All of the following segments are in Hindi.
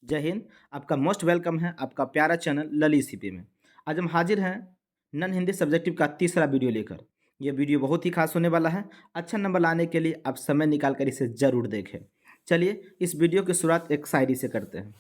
जय हिंद। आपका मोस्ट वेलकम है आपका प्यारा चैनल लली सीपी में। आज हम हाजिर हैं नन हिंदी सब्जेक्टिव का तीसरा वीडियो लेकर। ये वीडियो बहुत ही खास होने वाला है। अच्छा नंबर लाने के लिए आप समय निकाल कर इसे ज़रूर देखें। चलिए इस वीडियो की शुरुआत एक शायरी से करते हैं।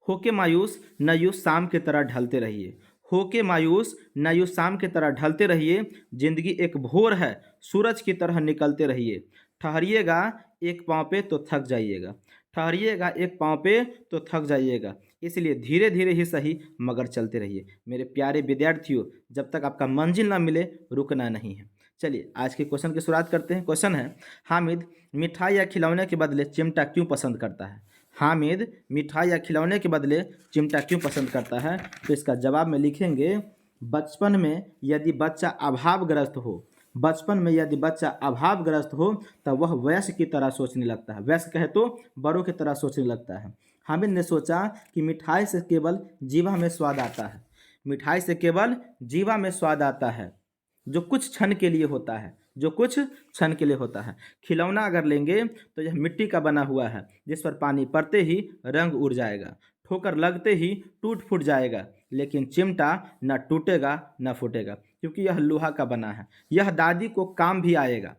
होके मायूस न यूं शाम की तरह ढलते रहिए। होके मायूस न यूं शाम की तरह ढलते रहिए। जिंदगी एक भोर है, सूरज की तरह निकलते रहिए। ठहरिएगा एक पाँव पे तो थक जाइएगा। ठहरिएगा एक पाँव पे तो थक जाइएगा। इसलिए धीरे धीरे ही सही मगर चलते रहिए। मेरे प्यारे विद्यार्थियों, जब तक आपका मंजिल ना मिले रुकना नहीं है। चलिए आज के क्वेश्चन की शुरुआत करते हैं। क्वेश्चन है, हामिद मिठाई या खिलौने के बदले चिमटा क्यों पसंद करता है? हामिद मिठाई या खिलौने के बदले चिमटा क्यों पसंद करता है? तो इसका जवाब में लिखेंगे, बचपन में यदि बच्चा अभावग्रस्त हो, बचपन में यदि बच्चा अभावग्रस्त हो तब वह वयस्क की तरह सोचने लगता है। वयस्क कहे तो बड़ों की तरह सोचने लगता है। हामिद ने सोचा कि मिठाई से केवल जीवा में स्वाद आता है। मिठाई से केवल जीवा में स्वाद आता है, जो कुछ क्षण के लिए होता है, जो कुछ क्षण के लिए होता है। खिलौना अगर लेंगे तो यह मिट्टी का बना हुआ है, जिस पर पानी पड़ते ही रंग उड़ जाएगा, ठोकर लगते ही टूट फूट जाएगा। लेकिन चिमटा न टूटेगा न फूटेगा, क्योंकि यह लोहा का बना है। यह दादी को काम भी आएगा।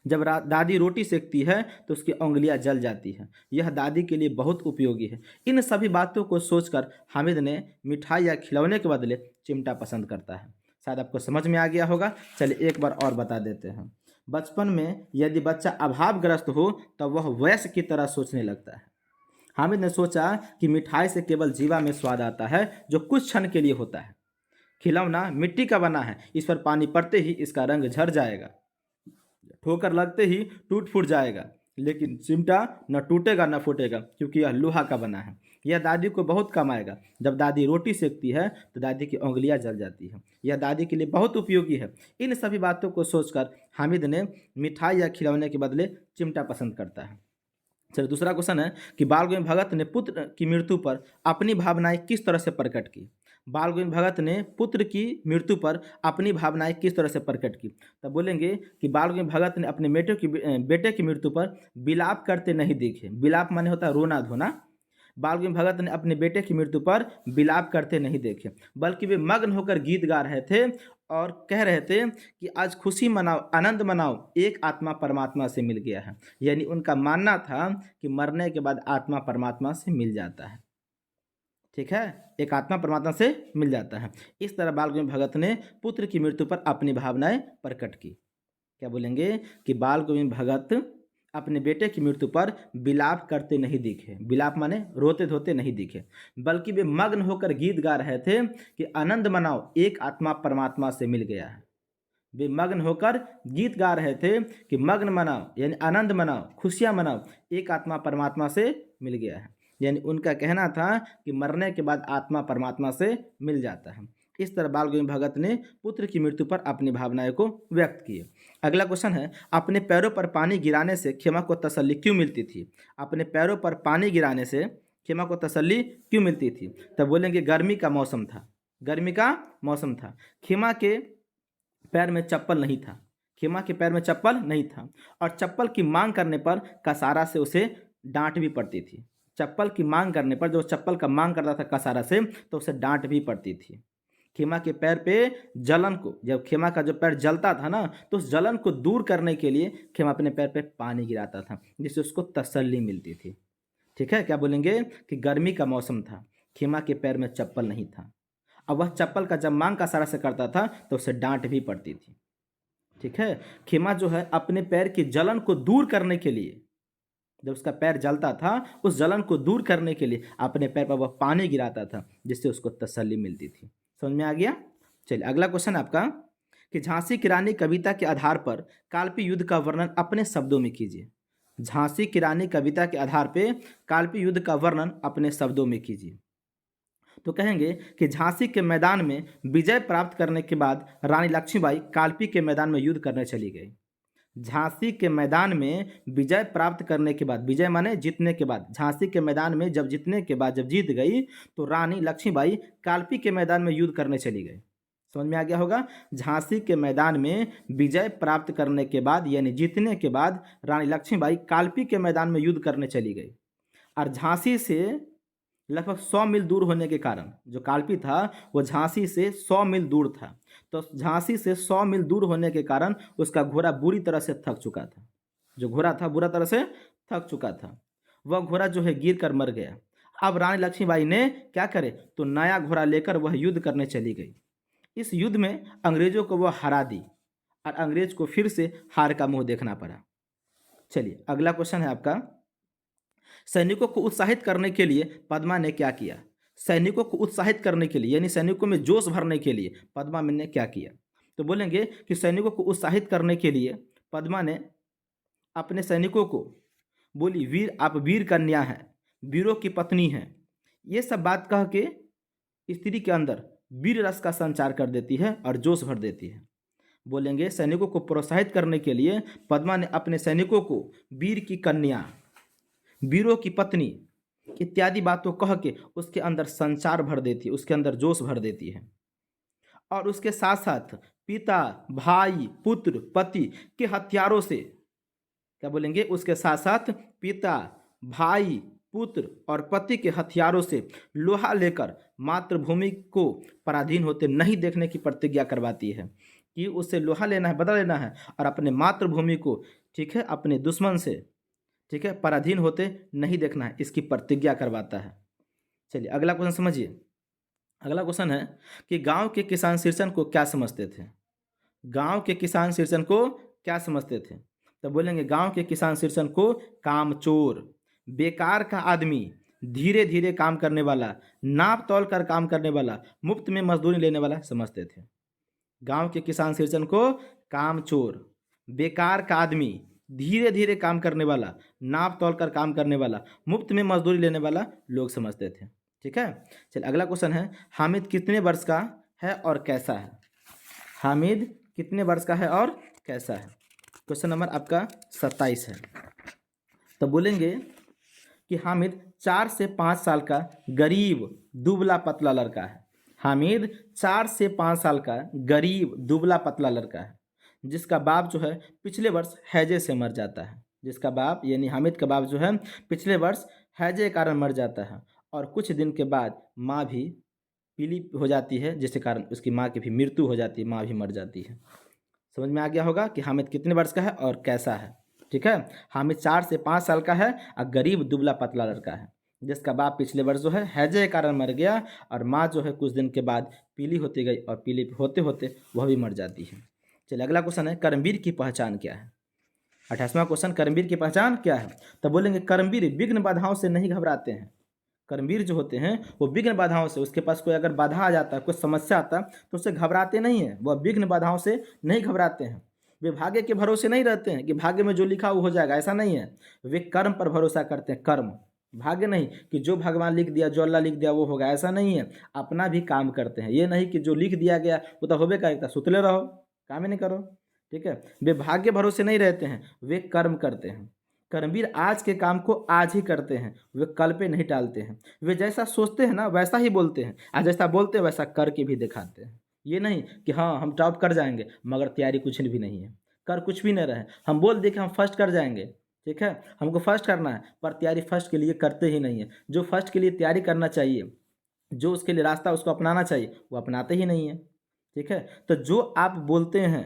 जब दादी रोटी सेकती है तो उसकी उंगलियां जल जाती हैं। यह दादी के लिए बहुत उपयोगी है। इन सभी बातों को सोचकर हामिद ने मिठाई या खिलौने के बदले चिमटा पसंद करता है। शायद आपको समझ में आ गया होगा। चलिए एक बार और बता देते हैं। बचपन में यदि बच्चा अभावग्रस्त हो तब वह वयस्क की तरह सोचने लगता है। हामिद ने सोचा कि मिठाई से केवल जीवा में स्वाद आता है, जो कुछ क्षण के लिए होता है। खिलौना मिट्टी का बना है, इस पर पानी पड़ते ही इसका रंग झड़ जाएगा, ठोकर लगते ही टूट फूट जाएगा। लेकिन चिमटा न टूटेगा न फूटेगा, क्योंकि यह लोहा का बना है। यह दादी को बहुत काम आएगा। जब दादी रोटी सेकती है तो दादी की उंगलियां जल जाती हैं। यह दादी के लिए बहुत उपयोगी है। इन सभी बातों को सोचकर हामिद ने मिठाई या खिलौने के बदले चिमटा पसंद करता है। चलिए दूसरा क्वेश्चन है कि बाल गोविंद भगत ने पुत्र की मृत्यु पर अपनी भावनाएं किस तरह से प्रकट की? बाल गोविंद भगत ने पुत्र की मृत्यु पर अपनी भावनाएं किस तरह से प्रकट की? तब बोलेंगे कि बाल गोविंद भगत ने अपने बेटे की मृत्यु पर विलाप करते नहीं देखे। विलाप माने होता है रोना धोना। बाल गोविंद भगत ने अपने बेटे की मृत्यु पर विलाप करते नहीं देखे, बल्कि वे मग्न होकर गीत गा रहे थे और कह रहे थे कि आज खुशी मनाओ, आनंद मनाओ, एक आत्मा परमात्मा से मिल गया है। यानी उनका मानना था कि मरने के बाद आत्मा परमात्मा से मिल जाता है। ठीक है, एक आत्मा परमात्मा से मिल जाता है। इस तरह बाल गोविंद भगत ने पुत्र की मृत्यु पर अपनी भावनाएं प्रकट की। क्या बोलेंगे कि बाल गोविंद भगत अपने बेटे की मृत्यु पर विलाप करते नहीं दिखे। विलाप माने रोते धोते नहीं दिखे, बल्कि वे मग्न होकर गीत गा रहे थे कि आनंद मनाओ, एक आत्मा परमात्मा से मिल गया है। वे मग्न होकर गीत गा रहे थे कि मग्न मनाओ यानी आनंद मनाओ, खुशियां मनाओ, एक आत्मा परमात्मा से मिल गया है। यानी उनका कहना था कि मरने के बाद आत्मा परमात्मा से मिल जाता है। इस तरह बाल गोविंद भगत ने पुत्र की मृत्यु पर अपनी भावनाएं को व्यक्त किए। अगला क्वेश्चन है, अपने पैरों पर पानी गिराने से खेमा को तसल्ली क्यों मिलती थी? अपने पैरों पर पानी गिराने से खेमा को तसल्ली क्यों मिलती थी? तब बोलेंगे गर्मी का मौसम था। गर्मी का मौसम था। खेमा के पैर में चप्पल नहीं था। खेमा के पैर में चप्पल नहीं था और चप्पल की मांग करने पर कसारा से उसे डांट भी पड़ती थी। चप्पल की मांग करने पर, जो चप्पल का मांग करता था कसारा से, तो उसे डांट भी पड़ती थी। खेमा के पैर पे जलन को, जब खेमा का जो पैर जलता था ना, तो उस जलन को दूर करने के लिए खेमा अपने पैर पे पानी गिराता था, जिससे उसको तसल्ली मिलती थी। ठीक है, क्या बोलेंगे कि गर्मी का मौसम था, खेमा के पैर में चप्पल नहीं था। अब वह चप्पल का जब मांग का सारा से करता था तो उसे डांट भी पड़ती थी। ठीक है, खेमा जो है अपने पैर की जलन को दूर करने के लिए, जब उसका पैर जलता था, उस जलन को दूर करने के लिए अपने पैर पर वह पानी गिराता था, जिससे उसको तसल्ली मिलती थी। समझ में आ गया? चलिए अगला क्वेश्चन आपका कि झांसी की रानी कविता के आधार पर काल्पी युद्ध का वर्णन अपने शब्दों में कीजिए। झांसी की रानी कविता के आधार पर काल्पी युद्ध का वर्णन अपने शब्दों में कीजिए। तो कहेंगे कि झांसी के मैदान में विजय प्राप्त करने के बाद रानी लक्ष्मीबाई काल्पी के मैदान में युद्ध करने चली गई। झांसी के मैदान में विजय प्राप्त करने के बाद, विजय माने जीतने के बाद, झांसी के मैदान में जब जीतने के बाद, जब जीत गई, तो रानी लक्ष्मीबाई काल्पी के मैदान में युद्ध करने चली गई। समझ में आ गया होगा? झांसी के मैदान में विजय प्राप्त करने के बाद यानी जीतने के बाद रानी लक्ष्मीबाई काल्पी के मैदान में युद्ध करने चली गई। और झांसी से लगभग 100 मील दूर होने के कारण जो कालपी था वो झांसी से 100 मील दूर था। तो झांसी से 100 मील दूर होने के कारण उसका घोड़ा बुरी तरह से थक चुका था। जो घोड़ा था बुरा तरह से थक चुका था। वह घोड़ा जो है गिर कर मर गया। अब रानी लक्ष्मीबाई ने क्या करे तो नया घोड़ा लेकर वह युद्ध करने चली गई। इस युद्ध में अंग्रेजों को वह हरा दी और अंग्रेज को फिर से हार का मुंह देखना पड़ा। चलिए अगला क्वेश्चन है आपका, सैनिकों को उत्साहित करने के लिए पद्मा ने क्या किया। सैनिकों को उत्साहित करने के लिए यानी सैनिकों में जोश भरने के लिए पद्मा ने क्या किया। तो बोलेंगे कि सैनिकों को उत्साहित करने के लिए पद्मा ने अपने सैनिकों को बोली, वीर आप वीर कन्या हैं, वीरों की पत्नी हैं। ये सब बात कह के स्त्री के अंदर वीर रस का संचार कर देती है और जोश भर देती है। बोलेंगे सैनिकों को प्रोत्साहित करने के लिए पद्मा ने अपने सैनिकों को वीर की कन्या, वीरों की पत्नी इत्यादि बातों कह के उसके अंदर संचार भर देती है, उसके अंदर जोश भर देती है। और उसके साथ साथ पिता, भाई, पुत्र, पति के हथियारों से क्या बोलेंगे, उसके साथ साथ पिता, भाई, पुत्र और पति के हथियारों से लोहा लेकर मातृभूमि को पराधीन होते नहीं देखने की प्रतिज्ञा करवाती है कि उससे लोहा लेना है, बदला लेना है और अपने मातृभूमि को, ठीक है, अपने दुश्मन से, ठीक है, पराधीन होते नहीं देखना है, इसकी प्रतिज्ञा करवाता है। चलिए अगला क्वेश्चन समझिए। अगला क्वेश्चन है कि गांव के किसान शीर्षन को क्या समझते थे। गांव के किसान शीर्षन को क्या समझते थे। तो बोलेंगे गांव के किसान शीर्षन को कामचोर, बेकार का आदमी, धीरे धीरे काम करने वाला, नाप तोल कर काम करने वाला, मुफ्त में मजदूरी लेने वाला समझते थे। गांव के किसान शीर्षन को कामचोर, बेकार का आदमी, धीरे धीरे काम करने वाला, नाप तोल कर काम करने वाला, मुफ्त में मजदूरी लेने वाला लोग समझते थे। ठीक है। चलिए अगला क्वेश्चन है, हामिद कितने वर्ष का है और कैसा है। हामिद कितने वर्ष का है और कैसा है। क्वेश्चन नंबर आपका 27 है। तो बोलेंगे कि हामिद 4 से 5 साल का गरीब दुबला पतला लड़का है। हामिद 4 से 5 साल का गरीब दुबला पतला लड़का है जिसका बाप जो है पिछले वर्ष हैजे से मर जाता है। जिसका बाप यानी हामिद का बाप जो है पिछले वर्ष हैजे के कारण मर जाता है और कुछ दिन के बाद माँ भी पीली हो जाती है, जिसके कारण उसकी माँ की भी मृत्यु हो जाती है, माँ भी मर जाती है। समझ में आ गया होगा कि हामिद कितने वर्ष का है और कैसा है। ठीक है। हामिद 4 से 5 साल का है और गरीब दुबला पतला लड़का है जिसका बाप पिछले वर्ष जो है हैजे के कारण मर गया और माँ जो है कुछ दिन के बाद पीली होती गई और पीली होते होते वह भी मर जाती है। चलिए अगला क्वेश्चन है, कर्मवीर की पहचान क्या है। 28वां क्वेश्चन, कर्मवीर की पहचान क्या है। तो बोलेंगे कर्मवीर विघ्न बाधाओं से नहीं घबराते हैं। कर्मवीर जो होते हैं वो विघ्न बाधाओं से, उसके पास कोई अगर बाधा आ जाता है, कोई समस्या आता है तो उससे घबराते नहीं हैं। वह विघ्न बाधाओं से नहीं घबराते हैं। वे भाग्य के भरोसे नहीं रहते हैं कि भाग्य में जो लिखा वो हो जाएगा, ऐसा नहीं है। वे कर्म पर भरोसा करते हैं, कर्म, भाग्य नहीं कि जो भगवान लिख दिया, जो अल्लाह लिख दिया वो होगा, ऐसा नहीं है। अपना भी काम करते हैं, ये नहीं कि जो लिख दिया गया वो तो होबे करेगा, सुतले रहो, काम ही नहीं करो। ठीक है। वे भाग्य भरोसे नहीं रहते हैं, वे कर्म करते हैं। कर्मवीर आज के काम को आज ही करते हैं, वे कल पे नहीं टालते हैं। वे जैसा सोचते हैं ना वैसा ही बोलते हैं, आज जैसा बोलते हैं वैसा करके भी दिखाते हैं। ये नहीं कि हाँ हम टॉप कर जाएंगे मगर तैयारी कुछ भी नहीं है, कर कुछ भी नहीं रहे। हम बोल दें कि हम फर्स्ट कर जाएंगे, ठीक है, हमको फर्स्ट करना है, पर तैयारी फर्स्ट के लिए करते ही नहीं है। जो फर्स्ट के लिए तैयारी करना चाहिए, जो उसके लिए रास्ता उसको अपनाना चाहिए, वो अपनाते ही नहीं है। ठीक है। तो जो आप बोलते हैं,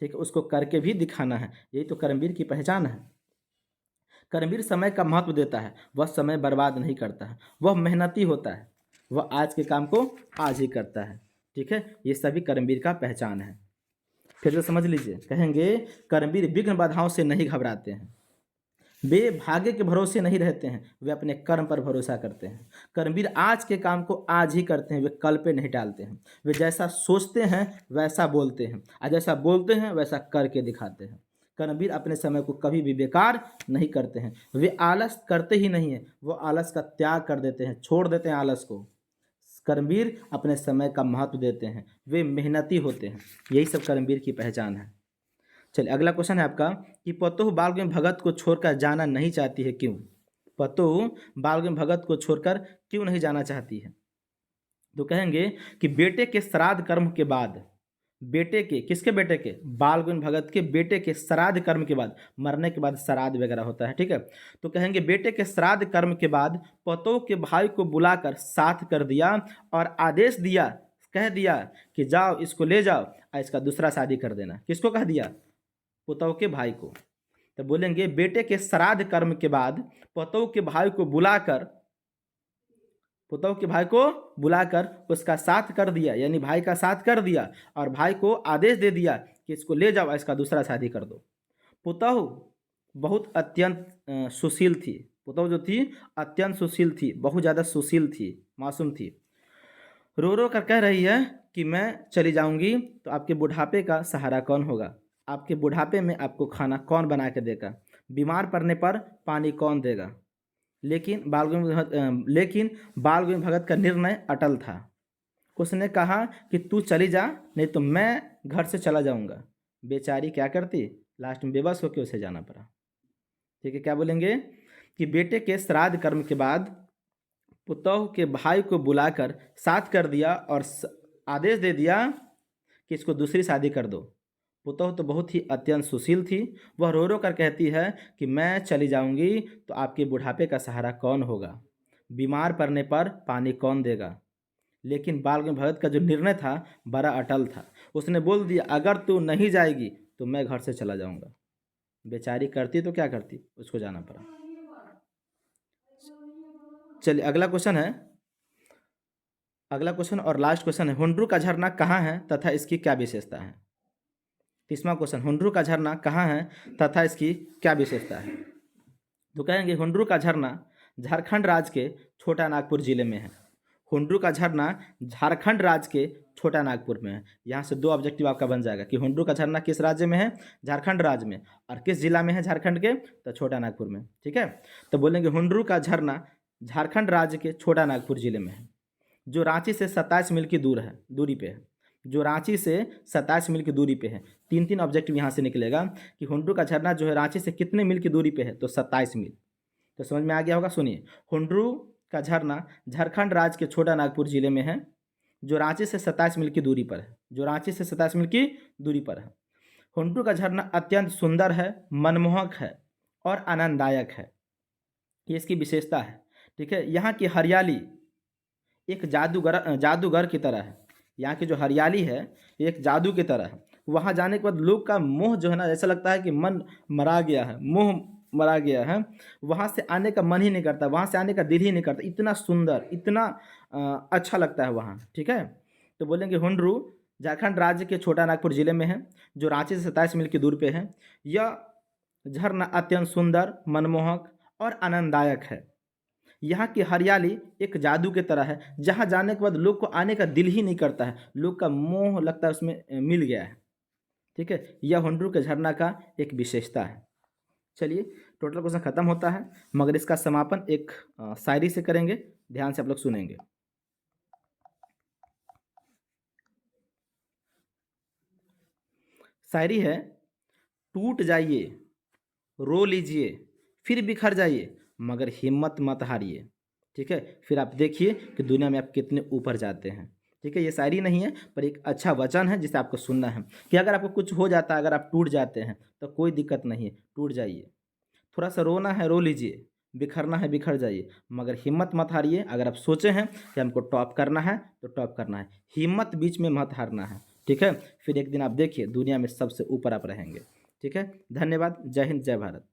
ठीक है, उसको करके भी दिखाना है। यही तो कर्मवीर की पहचान है। कर्मवीर समय का महत्व देता है, वह समय बर्बाद नहीं करता है, वह मेहनती होता है, वह आज के काम को आज ही करता है। ठीक है। ये सभी कर्मवीर का पहचान है। फिर से समझ लीजिए, कहेंगे कर्मवीर विघ्न बाधाओं से नहीं घबराते हैं, वे भाग्य के भरोसे नहीं रहते हैं, वे अपने कर्म पर भरोसा करते हैं। कर्मवीर आज के काम को आज ही करते हैं, वे कल पे नहीं टालते हैं। वे जैसा सोचते हैं वैसा बोलते हैं और जैसा बोलते हैं वैसा करके दिखाते हैं। कर्मवीर अपने समय को कभी भी बेकार नहीं करते हैं, वे आलस करते ही नहीं हैं, वो आलस का त्याग कर देते हैं, छोड़ देते हैं आलस को। कर्मवीर अपने समय का महत्व देते हैं, वे मेहनती होते हैं। यही सब कर्मवीर की पहचान है। चलिए अगला क्वेश्चन है आपका कि पतोह बालगुन भगत को छोड़कर जाना नहीं चाहती है, क्यों। पतोह बालगुन भगत को छोड़कर क्यों नहीं जाना चाहती है। तो कहेंगे कि बेटे के श्राद्ध कर्म के बाद बेटे के, किसके बेटे के, बाल गोविंद भगत के बेटे के श्राद्ध कर्म के बाद, मरने के बाद श्राद्ध वगैरह होता है, ठीक है। तो कहेंगे बेटे के श्राद्ध कर्म के बाद पतों के भाई को बुलाकर साथ कर दिया और आदेश दिया, कह दिया कि जाओ इसको ले जाओ और इसका दूसरा शादी कर देना। किसको कह दिया, पुतों के भाई को। तो बोलेंगे बेटे के श्राद्ध कर्म के बाद पुतों के भाई को बुलाकर, पुतों के भाई को बुलाकर उसका साथ कर दिया, यानी भाई का साथ कर दिया और भाई को आदेश दे दिया कि इसको ले जाओ इसका दूसरा शादी कर दो। पुतों बहुत अत्यंत सुशील थी, पुतों जो थी अत्यंत सुशील थी, बहुत ज़्यादा सुशील थी, मासूम थी। रो रो कर कह रही है कि मैं चली जाऊंगी तो आपके बुढ़ापे का सहारा कौन होगा, आपके बुढ़ापे में आपको खाना कौन बना के देगा, बीमार पड़ने पर पानी कौन देगा। लेकिन बाल गोविंद भगत का निर्णय अटल था। उसने कहा कि तू चली जा, नहीं तो मैं घर से चला जाऊंगा। बेचारी क्या करती, लास्ट में बेबस होकर उसे जाना पड़ा। ठीक है, क्या बोलेंगे कि बेटे के श्राद्ध कर्म के बाद पुतोह के भाई को बुलाकर साथ कर दिया और आदेश दे दिया कि इसको दूसरी शादी कर दो। पुतोह तो बहुत ही अत्यंत सुशील थी, वह रो रो कर कहती है कि मैं चली जाऊंगी तो आपके बुढ़ापे का सहारा कौन होगा, बीमार पड़ने पर पानी कौन देगा। लेकिन बाल गंगाधर भगत का जो निर्णय था बड़ा अटल था। उसने बोल दिया अगर तू नहीं जाएगी तो मैं घर से चला जाऊंगा। बेचारी करती तो क्या करती, उसको जाना पड़ा। चलिए अगला क्वेश्चन है, अगला क्वेश्चन और लास्ट क्वेश्चन है, हुंड्रू का झरना कहाँ है तथा इसकी क्या विशेषता है। 30वां क्वेश्चन, हुंड्रू का झरना कहाँ है तथा इसकी क्या विशेषता है। तो कहेंगे हुंड्रू का झरना झारखंड राज्य के छोटा नागपुर जिले में है। हुंड्रू का झरना झारखंड राज्य के छोटा नागपुर में है। यहाँ से दो ऑब्जेक्टिव आपका बन जाएगा कि हुंड्रू का झरना किस राज्य में है, झारखंड राज्य में, और किस जिला में है झारखंड के, तो छोटा नागपुर में। ठीक है, तो बोलेंगे हुंड्रू का झरना झारखंड राज्य के छोटा नागपुर जिले में है, जो रांची से 27 मील की दूरी पे है, जो रांची से 27 मील की दूरी पे है। तीन ऑब्जेक्टिव यहाँ से निकलेगा कि हुंड्रू का झरना जो है रांची से कितने मील की दूरी पे है, तो 27 मील। तो समझ में आ गया होगा। सुनिए, हुंड्रू का झरना झारखंड राज्य के छोटा नागपुर जिले में है, जो रांची से 27 मील की दूरी पर है, जो रांची से 27 मील की दूरी पर है। हुंड्रू का झरना अत्यंत सुंदर है, मनमोहक है और आनंददायक है, ये इसकी विशेषता है। ठीक है, यहाँ की हरियाली एक जादूगर की तरह है। यहाँ की जो हरियाली है एक जादू की तरह है। वहाँ जाने के बाद लोग का मोह जो है ना, ऐसा लगता है कि मन मरा गया है, मोह मरा गया है, वहाँ से आने का मन ही नहीं करता, वहाँ से आने का दिल ही नहीं करता। इतना सुंदर, इतना अच्छा लगता है वहाँ। ठीक है, तो बोलेंगे हुंड्रू झारखंड राज्य के छोटा नागपुर जिले में है, जो रांची से 27 मील की दूर पे है। यह झरना अत्यंत सुंदर, मनमोहक और आनंददायक है। यहाँ की हरियाली एक जादू की तरह है, जहाँ जाने के बाद लोग को आने का दिल ही नहीं करता है, लोग का मोह लगता है उसमें मिल गया है। ठीक है, यह हुंड्रू के झरना का एक विशेषता है। चलिए, टोटल क्वेश्चन खत्म होता है, मगर इसका समापन एक शायरी से करेंगे, ध्यान से आप लोग सुनेंगे। शायरी है, टूट जाइए, रो लीजिए, फिर बिखर जाइए, मगर हिम्मत मत हारिए। ठीक है, फिर आप देखिए कि दुनिया में आप कितने ऊपर जाते हैं। ठीक है, ये शायरी नहीं है पर एक अच्छा वचन है जिसे आपको सुनना है कि अगर आपको कुछ हो जाता है, अगर आप टूट जाते हैं तो कोई दिक्कत नहीं है, टूट जाइए, थोड़ा सा रोना है रो लीजिए, बिखरना है बिखर जाइए, मगर हिम्मत मत हारिए। अगर आप सोचे हैं कि हमको टॉप करना है तो टॉप करना है, हिम्मत बीच में मत हारना है। ठीक है, फिर एक दिन आप देखिए दुनिया में सबसे ऊपर आप रहेंगे। ठीक है, धन्यवाद, जय हिंद, जय भारत।